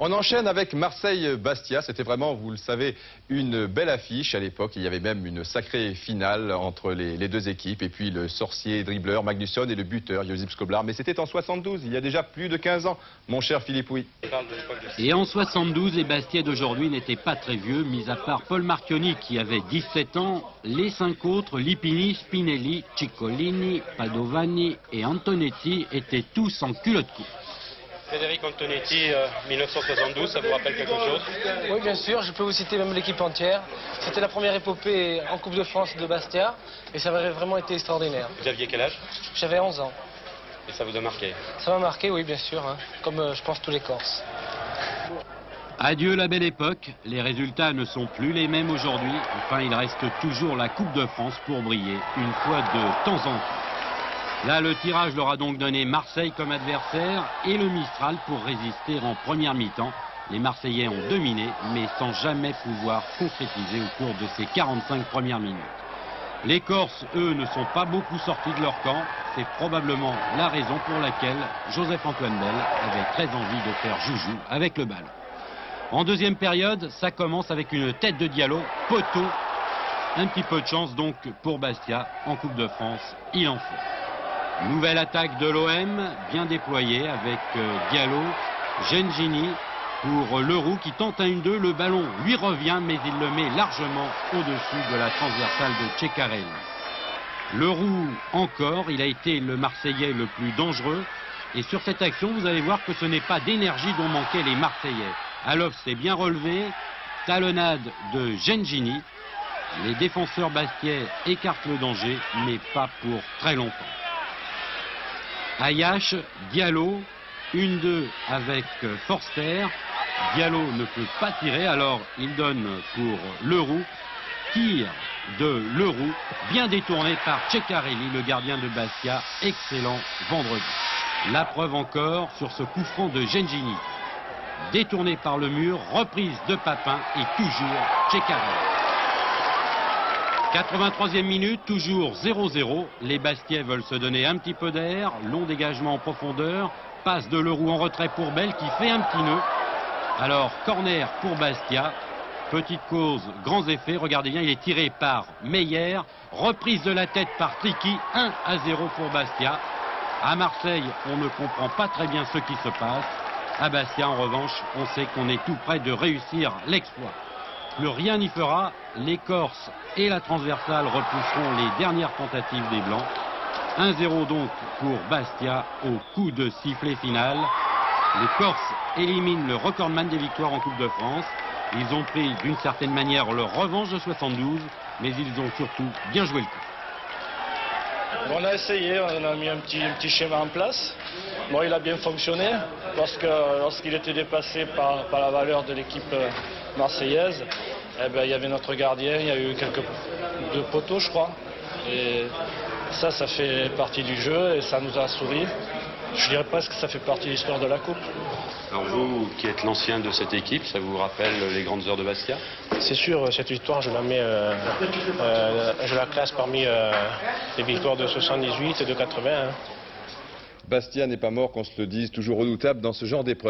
On enchaîne avec Marseille-Bastia. C'était vraiment, vous le savez, une belle affiche à l'époque. Il y avait même une sacrée finale entre les deux équipes. Et puis le sorcier dribbleur Magnusson et le buteur Josip Skoblar. Mais c'était en 72, il y a déjà plus de 15 ans, mon cher Philippe Houy. Et en 72, les Bastiais d'aujourd'hui n'étaient pas très vieux, mis à part Paul Marchionni qui avait 17 ans. Les 5 autres, Lipini, Spinelli, Ciccolini, Padovani et Antonetti, étaient tous en culotte courte. Frédéric Antonetti, 1972, ça vous rappelle quelque chose? Oui, bien sûr, je peux vous citer même l'équipe entière. C'était la première épopée en Coupe de France de Bastia et ça avait vraiment été extraordinaire. Vous aviez quel âge? J'avais 11 ans. Et ça vous a marqué? Ça m'a marqué, oui, bien sûr, hein, comme je pense tous les Corses. Adieu la belle époque, les résultats ne sont plus les mêmes aujourd'hui. Enfin, il reste toujours la Coupe de France pour briller, une fois de temps en temps. Là, le tirage leur a donc donné Marseille comme adversaire et le Mistral pour résister en première mi-temps. Les Marseillais ont dominé, mais sans jamais pouvoir concrétiser au cours de ces 45 premières minutes. Les Corses, eux, ne sont pas beaucoup sortis de leur camp. C'est probablement la raison pour laquelle Joseph-Antoine Bell avait très envie de faire joujou avec le ballon. En deuxième période, ça commence avec une tête de Diallo, poteau. Un petit peu de chance donc pour Bastia en Coupe de France, il en faut. Nouvelle attaque de l'OM, bien déployée avec Diallo, Gengini pour Leroux qui tente un 1-2. Le ballon lui revient, mais il le met largement au-dessus de la transversale de Ceccarelli. Leroux encore, il a été le Marseillais le plus dangereux. Et sur cette action, vous allez voir que ce n'est pas d'énergie dont manquaient les Marseillais. Alof s'est bien relevé, talonnade de Gengini. Les défenseurs bastiais écartent le danger, mais pas pour très longtemps. Ayache, Diallo, 1-2 avec Forster. Diallo ne peut pas tirer, alors il donne pour Leroux. Tir de Leroux, bien détourné par Ceccarelli, le gardien de Bastia. Excellent vendredi. La preuve encore sur ce coup franc de Gengini. Détourné par le mur, reprise de Papin et toujours Ceccarelli. 83e minute, toujours 0-0. Les Bastiais veulent se donner un petit peu d'air. Long dégagement en profondeur. Passe de Leroux en retrait pour Bell qui fait un petit nœud. Alors, corner pour Bastia. Petite cause, grands effets. Regardez bien, il est tiré par Meyer. Reprise de la tête par Tricky. 1-0 pour Bastia. À Marseille, on ne comprend pas très bien ce qui se passe. À Bastia, en revanche, on sait qu'on est tout près de réussir l'exploit. Plus rien n'y fera, les Corses et la transversale repousseront les dernières tentatives des Blancs. 1-0 donc pour Bastia au coup de sifflet final. Les Corses éliminent le recordman des victoires en Coupe de France. Ils ont pris d'une certaine manière leur revanche de 72, mais ils ont surtout bien joué le coup. On a essayé, on a mis un petit schéma en place. Bon, il a bien fonctionné parce que lorsqu'il était dépassé par la valeur de l'équipe marseillaise, eh ben, il y avait notre gardien, il y a eu deux poteaux, je crois. Et ça fait partie du jeu et ça nous a souri. Je dirais presque que ça fait partie de l'histoire de la Coupe. Alors vous, qui êtes l'ancien de cette équipe, ça vous rappelle les grandes heures de Bastia? C'est sûr, cette victoire, je la classe parmi les victoires de 78 et de 80. Bastia n'est pas mort, qu'on se le dise, toujours redoutable dans ce genre d'épreuve.